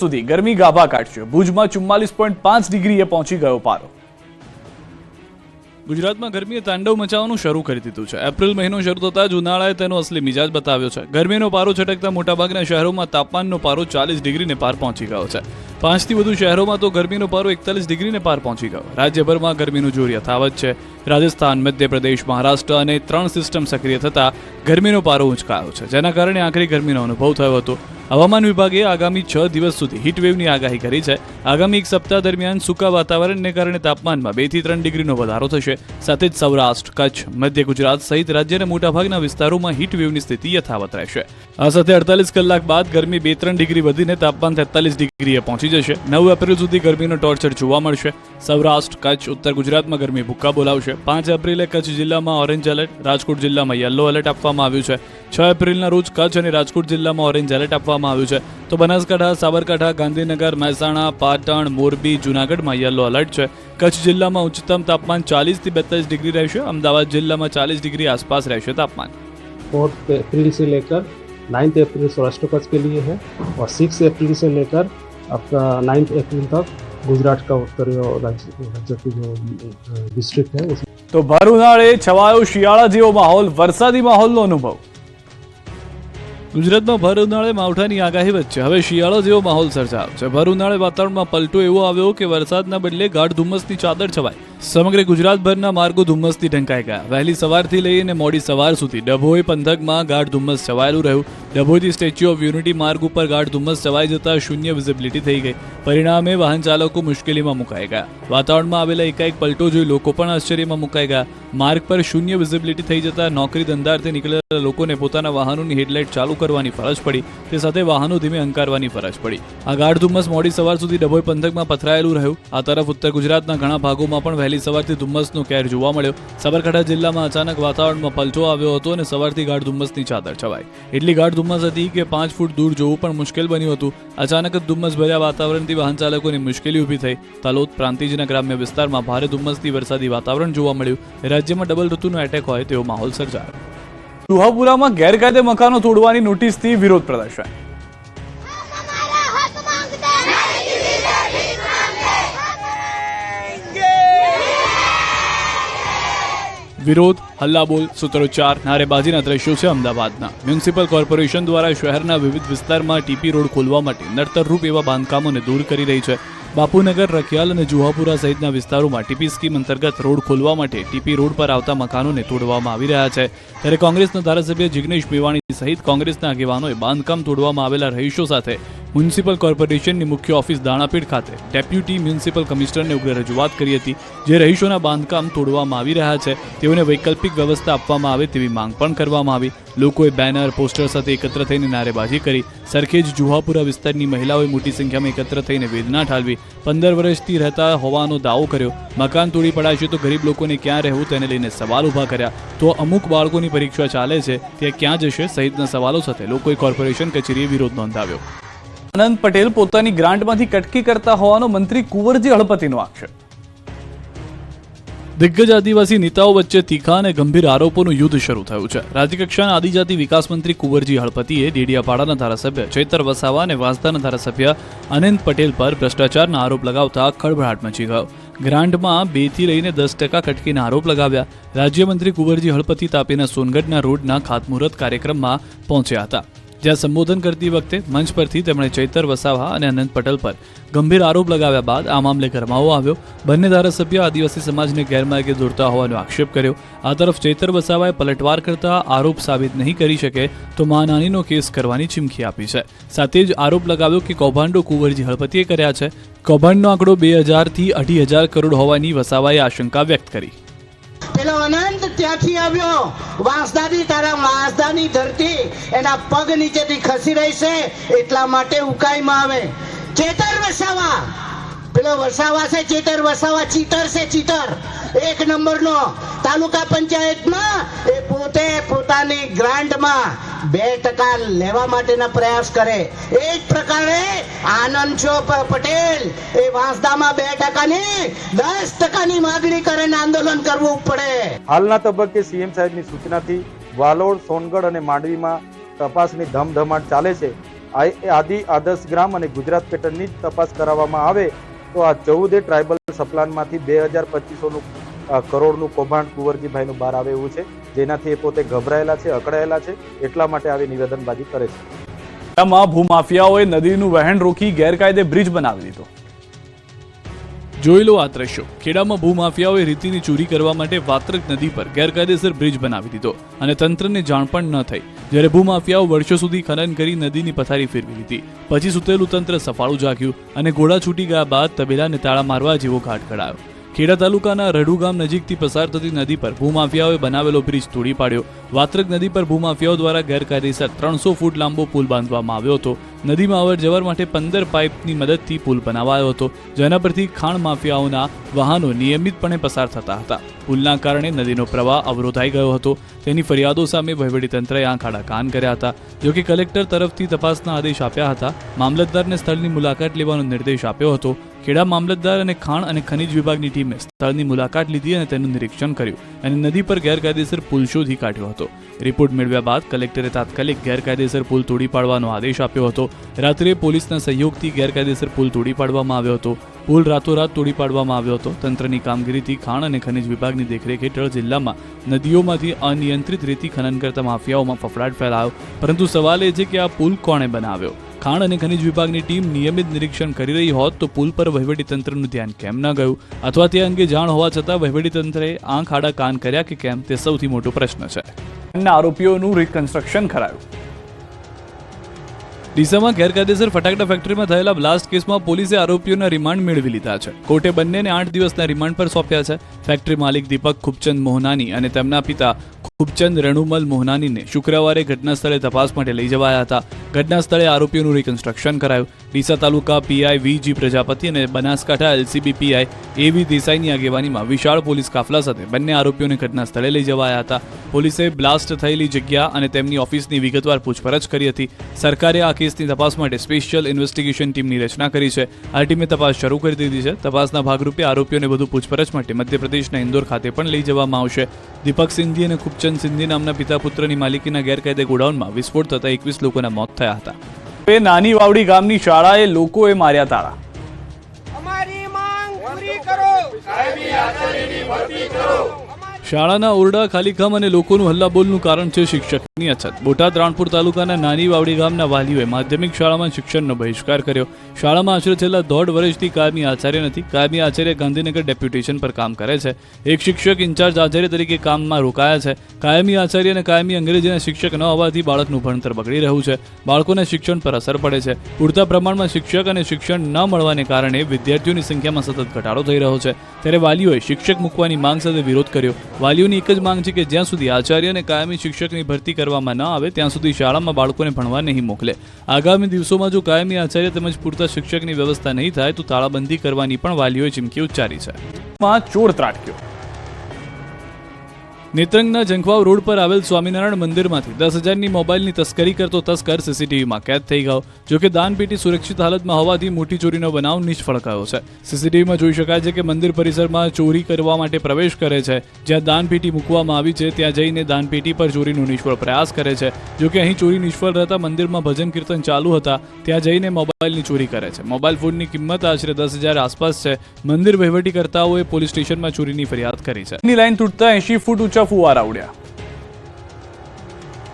સુધી ગરમી ગાભા કાઢશે। ભુજમાં 44.5 ડિગ્રીએ પહોંચી ગયો પારો। ગુજરાતમાં ગરમીએ તાંડવ મચાવવાનું શરૂ કરી દીધું છે। એપ્રિલ મહિનો શરૂ થતા જ ઉનાળાએ તેનો અસલી મિજાજ બતાવ્યો છે। ગરમીનો પારો છટકતા મોટાભાગના શહેરોમાં તાપમાનનો પારો 40 ડિગ્રીને પાર પહોંચી ગયો છે। 5 થી વધુ શહેરોમાં તો ગરમીનો પારો 41 ડિગ્રીને પાર પહોંચી ગયો। રાજ્યભરમાં ગરમીનું જોર યથાવત છે। રાજસ્થાન, મધ્યપ્રદેશ, મહારાષ્ટ્ર અને 3 સિસ્ટમ સક્રિય થતા ગરમીનો પારો ઉંચકાયો છે, જેના કારણે આખરી ગરમીનો અનુભવ થયો હતો। હવામાન વિભાગે આગામી 6 દિવસ સુધી હીટવેવની આગાહી કરી છે। આગામી એક સપ્તાહ દરમિયાન સૂકા વાતાવરણને કારણે તાપમાનમાં 2 થી 3 ડિગ્રીનો વધારો થશે। સાથે જ સૌરાષ્ટ્ર, કચ્છ, મધ્ય ગુજરાત સહિત રાજ્યના મોટાભાગના વિસ્તારોમાં હીટવેવની સ્થિતિ યથાવત રહેશે। આ સાથે 48 કલાક બાદ ગરમી 2-3 ડિગ્રી વધીને તાપમાન 43 ડિગ્રીએ પહોંચી જશે। 9 એપ્રિલ સુધી ગરમીનો ટોર્ચર જોવા મળશે। સૌરાષ્ટ્ર, કચ્છ, ઉત્તર ગુજરાતમાં ગરમી ભૂક્કા બોલાવશે। 5 એપ્રિલે કચ્છ જિલ્લામાં ઓરેન્જ એલર્ટ, રાજકોટ જિલ્લામાં યલો એલર્ટ આપવામાં આવ્યું છે। 6 એપ્રિલના રોજ કચ્છ અને રાજકોટ જિલ્લામાં ઓરેન્જ એલર્ટ આપવામાં આવ્યું છે। તો બનાસકાંઠા, સાબરકાંઠા, ગાંધીનગર, મહેસાણા, પાટણ, મોરબી, જૂનાગઢમાં યલો એલર્ટ છે। કચ્છ જિલ્લામાં ઉચ્ચતમ તાપમાન 40 થી 42 डिग्री રહેશે। અમદાવાદ જિલ્લામાં 40 डिग्री आसपास રહેશે तापमान। 4 अप्रैल से लेकर 9 अप्रैल सौराष्ट्र कच्छ के लिए है और 6 अप्रैल से लेकर आपका 9 अप्रैल तक गुजरात का उत्तरी राज्य की जो डिस्ट्रिक्ट है उसमें। તો ભર ઉનાળે છવાયો શિયાળા જેવો માહોલ, વરસાદી માહોલનો અનુભવ। ગુજરાતમાં ભર ઉનાળે માવઠાની આગાહી વચ્ચે હવે શિયાળો જેવો માહોલ સર્જાયો છે। ભર ઉનાળે વાતાવરણમાં પલટો એવો આવ્યો કે વરસાદના બદલે ગાઢ ધુમ્મસની ચાદર છવાઈ। સમગ્ર ગુજરાતભરના માર્ગો ધુમ્મસથી ઢંકાઈ ગયા। વહેલી સવારથી લઈને મોડી સવાર સુધી ડભોઈ પંથકમાં ગાઢ ધુમ્મસ છવાયેલું રહ્યું। ડભોઈથી સ્ટેચ્યુ ઓફ યુનિટી માર્ગ ઉપર ગાઢ ધુમ્મસ છવાઈ જતા શૂન્ય વિઝિબિલિટી થઈ ગઈ। પરિણામે વાહન ચાલકો મુશ્કેલીમાં મુકાઈ ગયા। વાતાવરણમાં આવેલા એકાએક પલટો જોઈ લોકો પણ આશ્ચર્યમાં મુકાઈ ગયા। માર્ગ પર શૂન્ય વિઝિબિલિટી થઈ જતા નોકરી ધંધાર્થે નીકળેલા લોકોને પોતાના વાહનોની હેડલાઇટ ચાલુ કરવાની ફરજ પડી। તે સાથે વાહનો ધીમે હંકારવાની ફરજ પડી। આ ગાઢ ધુમ્મસ મોડી સવાર સુધી ડભોઈ પંથકમાં પથરાયેલું રહ્યું। આ તરફ ઉત્તર ગુજરાતના ઘણા ભાગોમાં પણ વહેલી સવારથી ધુમ્મસનો કહેર જોવા મળ્યો। સાબરકાંઠા જિલ્લામાં અચાનક વાતાવરણમાં પલટો આવ્યો હતો અને સવારથી ગાઢ ધુમ્મસની ચાદર છવાઈ। એટલી ગાઢ ધુમ્મસ હતી કે 5 ફૂટ દૂર જોવું પણ મુશ્કેલ બન્યું હતું। અચાનક જ ધુમ્મસ ભર્યા વાતાવરણથી વાહન ચાલકોની મુશ્કેલી ઊભી થઈ। તલોદ, પ્રાંતિજના ગ્રામ્ય વિસ્તારમાં ભારે ધુમ્મસથી વરસાદી વાતાવરણ જોવા મળ્યું। રાજ્યમાં ડબલ ઋતુનો એટેક હોય તેવો માહોલ સર્જાયો। લુહાપુરામાં ગેરકાયદે મકાનો તોડવાની નોટિસથી વિરોધ પ્રદર્શન। વિરોધ, હલ્લાબોલ, સૂત્રોચ્ચાર, નારેબાજીના દ્રશ્યો છે અમદાવાદના। મ્યુનિસિપલ કોર્પોરેશન દ્વારા શહેરના વિવિધ વિસ્તારમાં ટીપી રોડ ખોલવા માટે નડતરરૂપ એવા બાંધકામોને દૂર કરી રહી છે। બાપુનગર, રખિયાલ અને જુહાપુરા સહિતના વિસ્તારોમાં ટીપી સ્કીમ અંતર્ગત રોડ ખોલવા માટે ટીપી રોડ પર આવતા મકાનોને તોડવામાં આવી રહ્યા છે। ત્યારે કોંગ્રેસના ધારાસભ્ય જિગ્નેશ મેવાણી સહિત કોંગ્રેસના આગેવાનોએ બાંધકામ તોડવામાં આવેલા રહીશો સાથે મ્યુનિસિપલ કોર્પોરેશનની મુખ્ય ઓફિસ દાણાપીઠ ખાતે ડેપ્યુટી મ્યુનિસિપલ કમિશનરને ઉગ્ર રજૂઆત કરી હતી। જે રહીશોના બાંધકામ તોડવામાં આવી રહ્યા છે તેઓને વૈકલ્પિક વ્યવસ્થા આપવામાં આવે તેવી માંગ પણ કરવામાં આવી। લોકોએ બેનર, પોસ્ટર સાથે એકત્ર થઈને નારેબાજી કરી। સરખેજ, જુહાપુરા વિસ્તારની મહિલાઓએ મોટી સંખ્યામાં એકત્ર થઈને વેદના ઠાલવી। 15 વર્ષથી રહેતા હોવાનો દાવો કર્યો। મકાન તોડી પડાશે તો ગરીબ લોકોને ક્યાં રહેવું તેને લઈને સવાલ ઊભા કર્યા। તો અમુક બાળકોની પરીક્ષા ચાલે છે તે ક્યાં જશે સહિતના સવાલો સાથે લોકોએ કોર્પોરેશન કચેરીએ વિરોધ નોંધાવ્યો। આનંદ પટેલ પોતાની ગ્રાન્ટમાંથી કટકી કરતા હોવાનો મંત્રી કુંવરજી હળપતિનો આક્ષેપ। દિગ્ગજ આદિવાસી નેતાઓ વચ્ચે તીખા અને ગંભીર આરોપોનું યુદ્ધ શરૂ થયું છે। રાજ્યકક્ષાના આદિજાતિ વિકાસ મંત્રી કુંવરજી હળપતિએ ડેડિયાપાડાના ધારાસભ્ય ચૈતર વસાવા અને વાંસદાના ધારાસભ્ય આનંદ પટેલ પર ભ્રષ્ટાચારના આરોપ લગાવતા ખળભળાટ મચી ગયો। ગ્રાન્ટમાં 2 થી લઈને 10% કટકીના આરોપ લગાવ્યા। રાજ્યમંત્રી કુંવરજી હળપતિ તાપીના સોનગઢના રોડના ખાતમુહૂર્ત કાર્યક્રમમાં પહોંચ્યા હતા, જ્યાં સંબોધન કરતી વખતે મંચ પરથી તેમણે ચૈતર વસાવા અને અનંત પટેલ પર ગંભીર આરોપ લગાવ્યા બાદ આ મામલે ગરમાવો આવ્યો। બંને ધારાસભ્ય આદિવાસી સમાજને ગેરમાર્ગે દોરતા હોવાનો આક્ષેપ કર્યો। આ તરફ ચૈતર વસાવાએ પલટવાર કરતા આરોપ સાબિત નહીં કરી શકે તો માનહાનિનો કેસ કરવાની ચીમકી આપી છે। સાથે જ આરોપ લગાવ્યો કે કૌભાંડો કુંવરજી હળપતિએ કર્યા છે। કૌભાંડનો આંકડો 2000 થી 2,500 કરોડ હોવાની વસાવાએ આશંકા વ્યક્ત કરી। પેલો અનંત ત્યાંથી આવ્યો, વાંસદાની, તારા વાંસદાની ધરતી એના પગ નીચેથી ખસી રહી છે એટલા માટે ઉકાઈમાં આવે। ચેતર વસાવા, પેલો વસાવા છે ચેતર વસાવા, ચીતર છે ચીતર, 1 નંબરનો। તાલુકા પંચાયતમાં એ પોતે પોતાની ગ્રાન્ટમાં 2% લેવા માટેના પ્રયાસ કરે। એ જ પ્રકારે આનંદ પટેલ એ વાંસદામાં 2% ની 10%ની માંગણી કરે ને આંદોલન કરવું પડે। હાલના તબક્કે સીએમ સાહેબની સૂચનાથી વાલોડ, સોનગઢ અને માંડવીમાં તપાસની ધમધમાટ ચાલે છે। આદિ આદર્શ ગ્રામ અને ગુજરાત પેટર્નની જ તપાસ કરાવવામાં આવે તો આ 14 ટ્રાઇબલ સપ્લાનમાંથી 2250 કરોડનું કૌભાંડ કુંવરજીભાઈનું બહાર આવે એવું છે, જેનાથી એ પોતે ગભરાયેલા છે, અકળાયેલા છે, એટલા માટે આવી નિવેદનબાજી કરે છે. ખેડામાં ભૂમાફિયાઓએ નદીનું વહેણ રોકી ગેરકાયદે બ્રિજ બનાવી દીધો. જોઈ લો આ દ્રશ્યો. ખેડામાં ભૂમાફિયાઓએ રેતીની ચોરી કરવા માટે વાત્રક નદી પર ગેરકાયદેસર બ્રિજ બનાવી દીધો અને તંત્રને જાણ પણ ન થઈ. જ્યારે ભૂમાફિયાઓ વર્ષો સુધી ખનન કરી નદીની પથારી ફેરવી લીધી. પછી સુતેલું તંત્ર સફાળું જાગ્યું અને ઘોડા છૂટી ગયા બાદ તબેલાને તાળા મારવા જેવો ઘાટ ઘડાયો. ખેડા તાલુકાના રડુ ગામ નજીકથી પસાર થતી નદી પર ભૂમાફિયાઓએ બનાવેલો બ્રિજ તોડી પાડ્યો. વાત્રક નદી પર ભૂમાફિયાઓ દ્વારા ગેરકાયદેસર 300 ફૂટ લાંબો પુલ બાંધવામાં આવ્યો હતો. નદીમાં અવર જવર માટે 15 પાઇપની મદદથી પુલ બનાવાયો હતો, જેના પરથી ખાણ માફિયાઓના વાહનો નિયમિતપણે પસાર થતા હતા. પુલના કારણે નદીનો પ્રવાહ અવરોધાઈ ગયો હતો. તેની ફરિયાદો સામે વહીવટીતંત્રએ આંખ આડા કાન કર્યા હતા. જોકે કલેક્ટર તરફથી તપાસના આદેશ આપ્યા હતા. મામલતદારને સ્થળની મુલાકાત લેવાનો નિર્દેશ આપ્યો હતો. ખેડા મામલતદાર અને ખાણ અને ખનીજ વિભાગની ટીમે સ્થળની મુલાકાત લીધી અને તેનું નિરીક્ષણ કર્યું અને નદી પર ગેરકાયદેસર પુલ શોધી કાઢ્યો હતો. રિપોર્ટ મેળવ્યા બાદ કલેક્ટરે તાત્કાલિક ગેરકાયદેસર પુલ તોડી પાડવાનો આદેશ આપ્યો હતો. રાત્રે પોલીસના સહયોગથી ગેરકાયદેસર પુલ તોડી પાડવામાં આવ્યો હતો. પુલ રાતોરાત તોડી પાડવામાં આવ્યો હતો. તંત્રની કામગીરીથી ખાણ અને ખનીજ વિભાગની દેખરેખ હેઠળ જિલ્લામાં નદીઓમાંથી અનિયંત્રિત રેતી ખનન કરતા માફિયાઓમાં ફફડાટ ફેલાયો. પરંતુ સવાલ એ છે કે આ પુલ કોણે બનાવ્યો? ખાણ અને ખનીજ વિભાગની ટીમ નિયમિત નિરીક્ષણ કરી રહી હોત તો પુલ પર વહીવટીતંત્રનું ધ્યાન કેમ ન ગયું, અથવા તે અંગે જાણ હોવા છતાં વહીવટીતંત્રએ આંખ આડા કાન કર્યા કે કેમ, તે સૌથી મોટો પ્રશ્ન છે. આરોપીઓનું રિકન્સ્ટ્રક્શન કરાયું. ડીસામાં ગેરકાયદેસર ફટાકડા ફેક્ટરીમાં થયેલા બ્લાસ્ટ કેસમાં પોલીસે આરોપીઓના રિમાન્ડ મેળવી લીધા છે. કોર્ટે બંનેને 8 દિવસના રિમાન્ડ પર સોંપ્યા છે. ફેક્ટરી માલિક દીપક ખુબચંદ મોહનાની અને તેમના પિતા ખુબચંદ રણુમલ મોહનાનીને શુક્રવારે ઘટના સ્થળે તપાસ માટે લઈ જવાયા હતા. ઘટના સ્થળે આરોપીઓનું રિકન્સ્ટ્રક્શન કરાયું. ડીસા તાલુકા પીઆઈ વીજી પ્રજાપતિ અને બનાસકાંઠા એલસીબી પીઆઈ એવી દેસાઈની આગેવાનીમાં વિશાળ પોલીસ કાફલા સાથે બંને આરોપીઓને ઘટના સ્થળે લઈ જવાયા હતા. પોલીસે બ્લાસ્ટ થયેલી જગ્યા અને તેમની ઓફિસની વિગતવાર પૂછપરછ કરી હતી. સરકારે આ કેસની તપાસ માટે સ્પેશિયલ ઇન્વેસ્ટિગેશન ટીમની રચના કરી છે. આ ટીમે તપાસ શરૂ કરી દીધી છે. તપાસના ભાગરૂપે આરોપીઓને વધુ પૂછપરછ માટે મધ્યપ્રદેશના ઇન્દોર ખાતે પણ લઈ જવામાં આવશે. દીપક સિંધી અને ખુબચંદ સિંધી નામના પિતા પુત્રની માલિકીના ગેરકાયદે ગોડાઉનમાં વિસ્ફોટ થતા 21 લોકોના મોત થયા હતા. નાની વાવડી ગામની શાળાએ લોકોએ માર્યા તાળા. અમારી માંગ પૂરી કરો. કાયમી આચાર્યની ભરતી કરો. શાળાના ઓરડા ખાલીકામ અને લોકોનું હલ્લાબોલનું કારણ છે શિક્ષકની અછત. બોટાદ રાણપુર તાલુકાના નાની વાવડી ગામના વાલીઓએ માધ્યમિક શાળામાં શિક્ષણનો બહિષ્કાર કર્યો. શાળામાં આશરે છેલ્લા 1.5 વર્ષથી કાયમી આચાર્ય નથી. કાયમી આચાર્ય ગાંધીનગર ડેપ્યુટેશન પર કામ કરે છે. એક શિક્ષક ઇન્ચાર્જ આચાર્ય તરીકે કામમાં રોકાયા છે. કાયમી આચાર્ય અને કાયમી અંગ્રેજીના શિક્ષક ન હોવાથી બાળકનું ભણતર બગડી રહ્યું છે. બાળકોના શિક્ષણ પર અસર પડે છે. પૂરતા પ્રમાણમાં શિક્ષક અને શિક્ષણ ન મળવાને કારણે વિદ્યાર્થીઓની સંખ્યામાં સતત ઘટાડો થઈ રહ્યો છે. ત્યારે વાલીઓએ શિક્ષક મૂકવાની માંગ સાથે વિરોધ કર્યો. વાલીઓની એક જ માંગ છે કે જ્યાં સુધી આચાર્ય અને કાયમી શિક્ષકની ભરતી કરવામાં ન આવે ત્યાં સુધી શાળામાં બાળકોને ભણવા નહીં મોકલે. આગામી દિવસોમાં જો કાયમી આચાર્ય તેમજ પૂરતા શિક્ષકની વ્યવસ્થા નહીં થાય તો તાળાબંધી કરવાની પણ વાલીઓએ ચીમકી ઉચ્ચારી છે. ચોર ત્રાટક્યો. નેત્રંગના જંખવાવ રોડ પર આવેલ સ્વામિનારાયણ મંદિરમાંથી 10,000ની મોબાઈલની તસ્કરી કરતો તસ્કર સીસીટીવીમાં કેદ થઈ ગયો. જોકે દાનપેટી સુરક્ષિત હાલતમાં હોવાથી મોટી ચોરીનો બનાવ નિષ્ફળ ગયો છે. સીસીટીવીમાં જોઈ શકાય છે કે મંદિર પરિસરમાં ચોરી કરવા માટે પ્રવેશ કરે છે. જ્યાં દાનપેટી મૂકવામાં આવી છે ત્યાં જઈને દાનપેટી પર ચોરીનો નિષ્ફળ પ્રયાસ કરે છે. જોકે અહીં ચોરી નિષ્ફળ રહેતા મંદિરમાં ભજન કીર્તન ચાલુ હતા ત્યાં જઈને મોબાઈલની ચોરી કરે છે. મોબાઈલ ફોનની કિંમત આશરે 10,000 આસપાસ છે. મંદિર વહીવટીકર્તાઓએ પોલીસ સ્ટેશનમાં ચોરીની ફરિયાદ કરી છે. લાઈન તૂટતા 80 ફૂટ ઊંચા ફુવારા ઉડ્યા.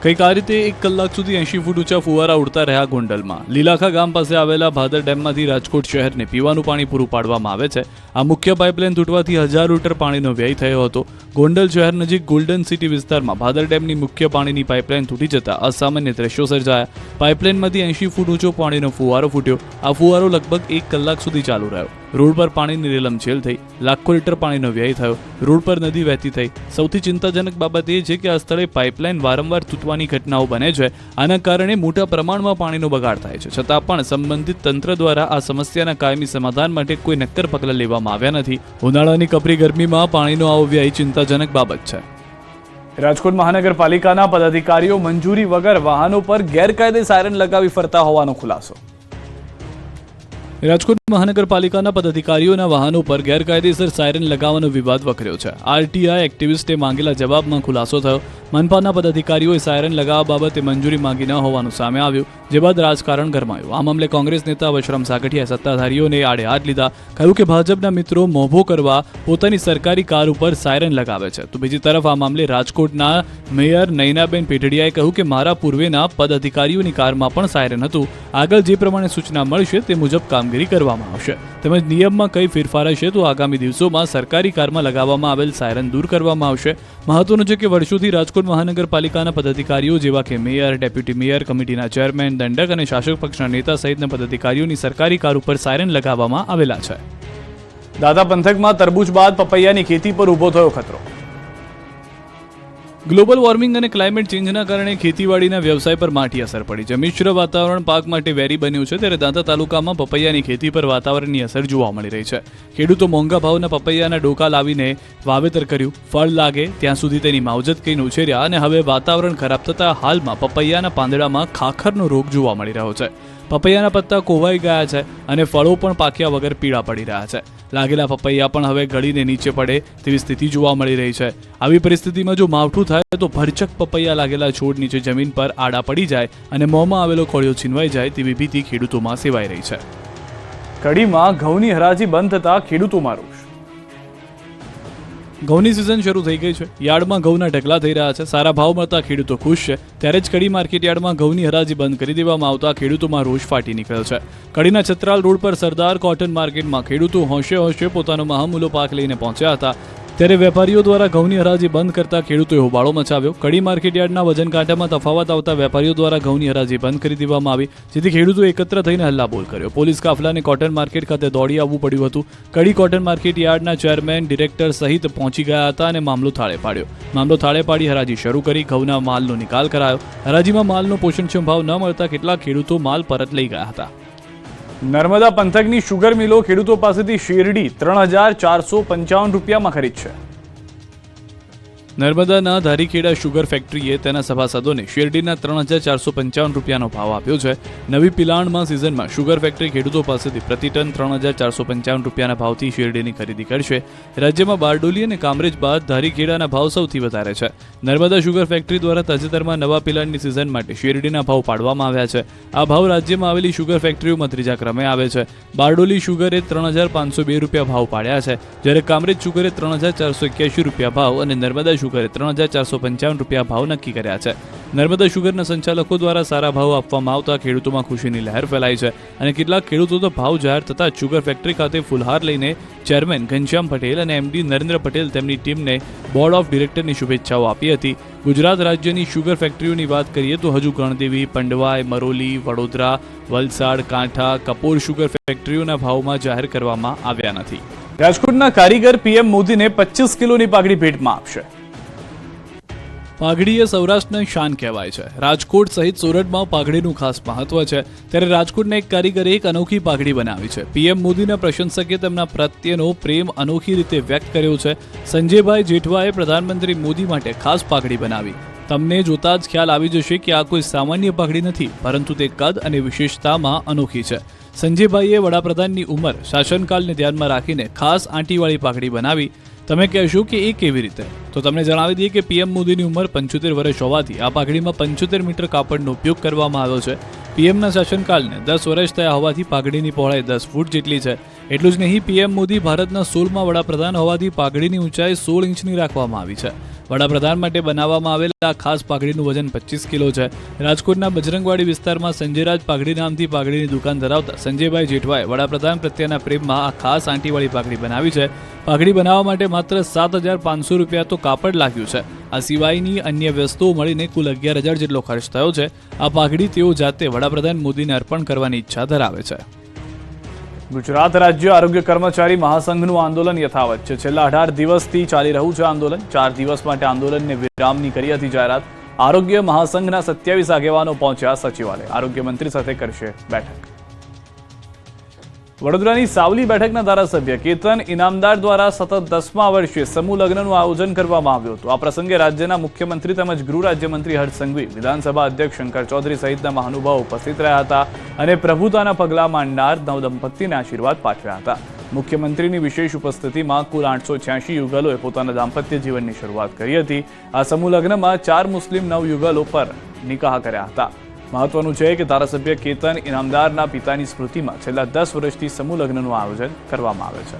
કંઈક આ રીતે 1 કલાક સુધી 80 ફૂટ ઊંચા ફુવારા ઉડતા રહ્યા ગોંડલમાં. લીલાખા ગામ પાસે આવેલા ભાદર ડેમમાંથી રાજકોટ શહેરને પીવાનું પાણી પૂરું પાડવામાં આવે છે. આ મુખ્ય પાઇપલાઇન તૂટવાથી 1000 લીટર પાણીનો વ્યય થયો હતો. ગોંડલ શહેર નજીક ગોલ્ડન સિટી વિસ્તારમાં ભાદર ડેમની મુખ્ય પાણીની પાઇપલાઇન તૂટી જતા અસામાન્ય દ્રશ્યો સર્જાયા. પાઇપલાઇનમાંથી 80 ફૂટ ઊંચો પાણીનો ફુવારો ફૂટ્યો. આ ફુવારો લગભગ 1 કલાક સુધી ચાલુ રહ્યો. રોડ પર પાણીની રેલમછેલ થઈ. લાખો લીટર પાણીનો વ્યય થયો. રોડ પર નદી વહેતી થઈ. સૌથી ચિંતાજનક બાબત એ છે કે આ સ્થળે પાઇપલાઇન વારંવાર તૂટવાની ઘટનાઓ બને છે. આના કારણે મોટા પ્રમાણમાં પાણીનો બગાડ થાય છે. છતાં પણ સંબંધિત તંત્ર દ્વારા આ સમસ્યાના કાયમી સમાધાન માટે કોઈ નક્કર પગલાં લેવામાં આવ્યા નથી. ઉનાળાની કપરી ગરમીમાં પાણીનો આવો વ્યય ચિંતાજનક બાબત છે. રાજકોટ મહાનગરપાલિકાના પદાધિકારીઓ મંજૂરી વગર વાહનો પર ગેરકાયદે સાયરન લગાવી ફરતા હોવાનો ખુલાસો. રાજકોટ મહાનગરપાલિકાના પદાધિકારીઓના વાહનો પર ગેરકાયદેસર સાયરન લગાવવાનો વિવાદ વકર્યો છે. આરટીઆઈ એક્ટિવિસ્ટે માંગેલા જવાબમાં ખુલાસો થયો. મનપાના પદાધિકારીઓએ સાયરન લગાવવા બાબતે મંજૂરી માંગી ન હોવાનું સામે આવ્યું, જે બાદ રાજકારણ ગરમાયું. આ મામલે કોંગ્રેસ નેતા વશરામ સાગઠિયાએ સત્તાધારીઓને આડે હાથ લીધા. કહ્યું કે ભાજપના મિત્રો મોભો કરવા પોતાની સરકારી કાર ઉપર સાયરન લગાવે છે. તો બીજી તરફ આ મામલે રાજકોટના મેયર નયનાબેન પેઢડિયાએ કહ્યું કે મારા પૂર્વેના પદાધિકારીઓની કારમાં પણ સાયરન હતું. આગળ જે પ્રમાણે સૂચના મળશે તે મુજબ કામગીરી કરવામાં આવશે. તેમજ નિયમમાં કઈ ફેરફાર હશે તો આગામી દિવસોમાં સરકારી કારમાં લગાવવામાં આવેલ સાયરન દૂર કરવામાં આવશે. મહત્વનું છે કે વર્ષોથી રાજકોટ મહાનગરપાલિકાના પદાધિકારીઓ જેવા કે મેયર, ડેપ્યુટી મેયર, કમિટીના ચેરમેન, દંડક અને શાસક પક્ષના નેતા સહિતના પદાધિકારીઓની સરકારી કાર ઉપર સાયરન લગાવવામાં આવેલા છે. દાદા પંથકમાં તરબૂચ બાદ પપૈયાની ખેતી પર ઊભો થયો ખતરો. ગ્લોબલ વોર્મિંગ અને ક્લાઇમેટ ચેન્જના કારણે ખેતીવાડીના વ્યવસાય પર માઠી અસર પડી છે. મિશ્ર વાતાવરણ પાક માટે વેરી બન્યું છે, ત્યારે દાંતા તાલુકામાં પપૈયાની ખેતી પર વાતાવરણની અસર જોવા મળી રહી છે. ખેડૂતો મોંઘા ભાવના પપૈયાના ડોકા લાવીને વાવેતર કર્યું. ફળ લાગે ત્યાં સુધી તેની માવજત કરીને ઉછેર્યા અને હવે વાતાવરણ ખરાબ થતાં હાલમાં પપૈયાના પાંદડામાં ખાખરનો રોગ જોવા મળી રહ્યો છે. પપૈયાના પત્તા કોવાઈ ગયા છે અને ફળો પણ પાક્યા વગર પીળા પડી રહ્યા છે. લાગેલા પપૈયા પણ હવે ગળીને નીચે પડે તેવી સ્થિતિ જોવા મળી રહી છે. આવી પરિસ્થિતિમાં જો માવઠું થાય તો ભરચક પપૈયા લાગેલા છોડ નીચે જમીન પર આડા પડી જાય અને મોંમાં આવેલો કોળિયો છીનવાઈ જાય તેવી ભીતિ ખેડૂતોમાં સેવાઈ રહી છે. કડીમાં ઘઉંની હરાજી બંધ થતા ખેડૂતોમાં રોષ. ઘઉંની સિઝન શરૂ થઈ ગઈ છે. યાર્ડમાં ઘઉંના ઢગલા થઈ રહ્યા છે. સારા ભાવ મળતા ખેડૂતો ખુશ છે. ત્યારે જ કડી માર્કેટ યાર્ડમાં ઘઉંની હરાજી બંધ કરી દેવામાં આવતા ખેડૂતોમાં રોષ ફાટી નીકળ્યો છે. કડીના છત્રાલ રોડ પર સરદાર કોટન માર્કેટમાં ખેડૂતો હોંશે હોંશે પોતાનો મહામૂલો પાક લઈને પહોંચ્યા હતા. ત્યારે વેપારીઓ દ્વારા ઘઉંની હરાજી બંધ કરતા ખેડૂતોએ હોબાળો મચાવ્યો. કડી માર્કેટ યાર્ડના વજન કાંટામાં તફાવત આવતા વેપારીઓ દ્વારા ઘઉંની હરાજી બંધ કરી દેવામાં આવી, જેથી ખેડૂતો એકત્ર થઈને હલ્લાબોલ કર્યો. પોલીસ કાફલાને કોટન માર્કેટ ખાતે દોડી આવવું પડ્યું હતું. કડી કોટન માર્કેટ યાર્ડના ચેરમેન, ડિરેક્ટર સહિત પહોંચી ગયા હતા અને મામલો થાળે પાડ્યો. મામલો થાળે પાડી હરાજી શરૂ કરી ઘઉંના માલનો નિકાલ કરાયો. હરાજીમાં માલનો પોષણક્ષમ ભાવ ન મળતા કેટલાક ખેડૂતો માલ પરત લઈ ગયા હતા. નર્મદા પંથકની શુગર મિલો ખેડૂતો પાસેથી શેરડી 3,455 રૂપિયામાં ખરીદશે. નર્મદાના ધારીખેડા શુગર ફેક્ટરીએ તેના સભાસદોને શેરડીના 3,455 રૂપિયાનો ભાવ આપ્યો છે. નવી પિલાણમાં સિઝનમાં શુગર ફેક્ટરી ખેડૂતો પાસેથી પ્રતિ ટન 3,455 રૂપિયાના ભાવથી શેરડીની ખરીદી કરશે. રાજ્યમાં બારડોલી અને કામરેજ બાદ ધારીખેડાના ભાવ સૌથી વધારે છે. નર્મદા શુગર ફેક્ટરી દ્વારા તાજેતરમાં નવા પિલાણની સિઝન માટે શેરડીના ભાવ પાડવામાં આવ્યા છે. આ ભાવ રાજ્યમાં આવેલી શુગર ફેક્ટરીઓમાં ત્રીજા ક્રમે આવે છે. બારડોલી શુગરે 3,502 રૂપિયા ભાવ પાડ્યા છે, જ્યારે કામરેજ શુગરે 3,481 રૂપિયા ભાવ અને નર્મદા શુગરે 3,455 રૂપિયા ભાવ નક્કી કર્યા છે. નર્મદા શુગરના સંચાલકો દ્વારા સારા ભાવ આપવામાં આવતા ખેડૂતોમાં ખુશીની લહેર ફેલાઈ છે અને કેટલાક ખેડૂતો તો ભાવ જાહેર થતાં જ શુગર ફેક્ટરી ખાતે ફુલહાર લઈને ચેરમેન ઘનશ્યામ પટેલ અને એમડી નરેન્દ્ર પટેલ તેમની ટીમને બોર્ડ ઓફ ડિરેક્ટરની શુભેચ્છાઓ આપી હતી. ગુજરાત રાજ્યની શુગર ફેક્ટરીઓની વાત કરીએ તો હજુ ગણદેવી, પંડવાઈ, મરોલી, વડોદરા, વલસાડ, કાંઠા, કપોર શુગર ફેક્ટરીઓના ભાવમાં જાહેર કરવામાં આવ્યા નથી. રાજકોટના કારીગર પીએમ મોદીને 25 કિલોની પાઘડી ભેટમાં આપશે. પાઘડી એ સૌરાષ્ટ્રની શાન કહેવાય છે. રાજકોટ સહિત સુરતમાં પાઘડીનું ખાસ મહત્વ છે. ત્યારે રાજકોટના એક કારીગરે એક અનોખી પાઘડી બનાવી છે. પીએમ મોદીના પ્રશંસકે તેમના પ્રત્યેનો પ્રેમ અનોખી રીતે વ્યક્ત કર્યો છે. સંજયભાઈ જેઠવાએ પ્રધાનમંત્રી મોદી માટે ખાસ પાઘડી બનાવી. તમને જોતા જ ખ્યાલ આવી જશે કે આ કોઈ સામાન્ય પાઘડી નથી, પરંતુ તે કદ અને વિશેષતામાં અનોખી છે. સંજયભાઈએ વડાપ્રધાનની ઉંમર, શાસનકાળને ધ્યાનમાં રાખીને ખાસ આંટીવાળી પાઘડી બનાવી. તમે કહેશો કે એ કેવી રીતે? તો તમને જણાવી દઈએ કે પીએમ મોદીની ઉંમર 75 વર્ષ હોવાથી આ પાઘડીમાં 75 મીટર કાપડનો ઉપયોગ કરવામાં આવ્યો છે. પીએમના શાસનકાળને 10 વર્ષ થયા હોવાથી પાઘડીની પહોળાઈ 10 ફૂટ જેટલી છે. એટલું જ નહીં, પીએમ મોદી ભારતના 16મા વડાપ્રધાન હોવાથી પાઘડીની ઊંચાઈ 16 ઇંચની રાખવામાં આવી છે. વડાપ્રધાન માટે બનાવવામાં આવેલા આ ખાસ પાઘડીનું વજન 25 કિલો છે. રાજકોટના બજરંગવાડી વિસ્તારમાં સંજયરાજ પાઘડી નામથી પાઘડીની દુકાન ધરાવતા સંજયભાઈ જેઠવાએ વડાપ્રધાન પ્રત્યેના પ્રેમમાં આ ખાસ આંટીવાળી પાઘડી બનાવી છે. પાઘડી બનાવવા માટે માત્ર 7,500 રૂપિયા તો કાપડ લાગ્યું છે. આ સિવાયની અન્ય વસ્તુઓ મળીને કુલ 11,000 જેટલો ખર્ચ થયો છે. આ પાઘડી તેઓ જાતે વડાપ્રધાન મોદીને અર્પણ કરવાની ઈચ્છા ધરાવે છે. ગુજરાત રાજ્ય આરોગ્ય કર્મચારી મહાસંઘનું આંદોલન યથાવત છે. છેલ્લા 18 દિવસથી ચાલી રહ્યું છે આંદોલન. 4 દિવસ માટે આંદોલનને વિરામની કરી હતી જાહેરાત. આરોગ્ય મહાસંઘના 27 આગેવાનો પહોંચ્યા સચિવાલય. આરોગ્ય મંત્રી સાથે કરશે બેઠક. વડોદરાની સાવલી બેઠકના ધારાસભ્ય કેતન ઇનામદાર દ્વારા સતત 10મા વર્ષે સમૂહ લગ્નનું આયોજન કરવામાં આવ્યું હતું. આ પ્રસંગે રાજ્યના મુખ્યમંત્રી તેમજ ગૃહ રાજ્યમંત્રી હર્ષ સંઘવી, વિધાનસભા અધ્યક્ષ શંકર ચૌધરી સહિતના મહાનુભાવો ઉપસ્થિત રહ્યા હતા અને પ્રભુતાના પગલાં માંડનાર નવદંપતિને આશીર્વાદ પાઠવ્યા હતા. મુખ્યમંત્રીની વિશેષ ઉપસ્થિતિમાં કુલ 886 યુગલોએ પોતાના દાંપત્ય જીવનની શરૂઆત કરી હતી. આ સમૂહ લગ્નમાં 4 મુસ્લિમ નવયુગલો પર નિકાહ કર્યા હતા. મહત્વનું છે કે ધારાસભ્ય કેતન ઇનામદારના પિતાની સ્મૃતિમાં છેલ્લા 10 વર્ષથી સમૂહ લગ્નનું આયોજન કરવામાં આવે છે.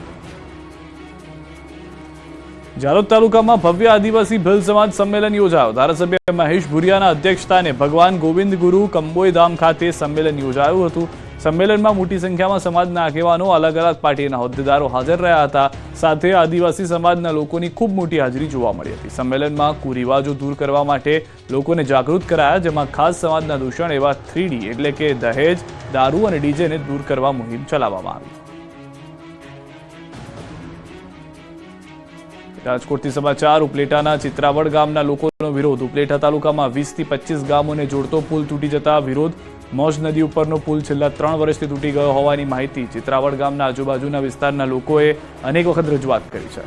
જાલોદ તાલુકામાં ભવ્ય આદિવાસી ભીલ સમાજ સંમેલન યોજાયો. ધારાસભ્ય મહેશ ભુરિયાના અધ્યક્ષસ્થાને ભગવાન ગોવિંદ ગુરુ કંબોઈ ધામ ખાતે સંમેલન યોજાયું હતું. સંમેલનમાં મોટી સંખ્યામાં સમાજના આગેવાનો, અલગ અલગ પાર્ટીના હોદ્દેદારો હાજર રહ્યા હતા. સાથે આદિવાસી સમાજના લોકોની ખૂબ મોટી હાજરી જોવા મળી હતી. સંમેલનમાં કુરિવાજો દૂર કરવા માટે લોકોને જાગૃત કરાયા, જેમાં ખાસ સમાજના દૂષણ એવા 3D એટલે કે દહેજ, દારૂ અને ડીજેને દૂર કરવા મુહિમ ચલાવવામાં આવી. રાજકોટથી સમાચાર. ઉપલેટાના ચિત્રાવડ ગામના લોકોનો વિરોધ. ઉપલેટા તાલુકામાં 20 થી 25 ગામોને જોડતો પુલ તૂટી જતા વિરોધ. મોજ નદી ઉપરનો પુલ છેલ્લા 3 વર્ષથી તૂટી ગયો હોવાની માહિતી ચિત્રાવડ ગામના આજુબાજુના વિસ્તારના લોકોએ અનેક વખત રજૂઆત કરી છે.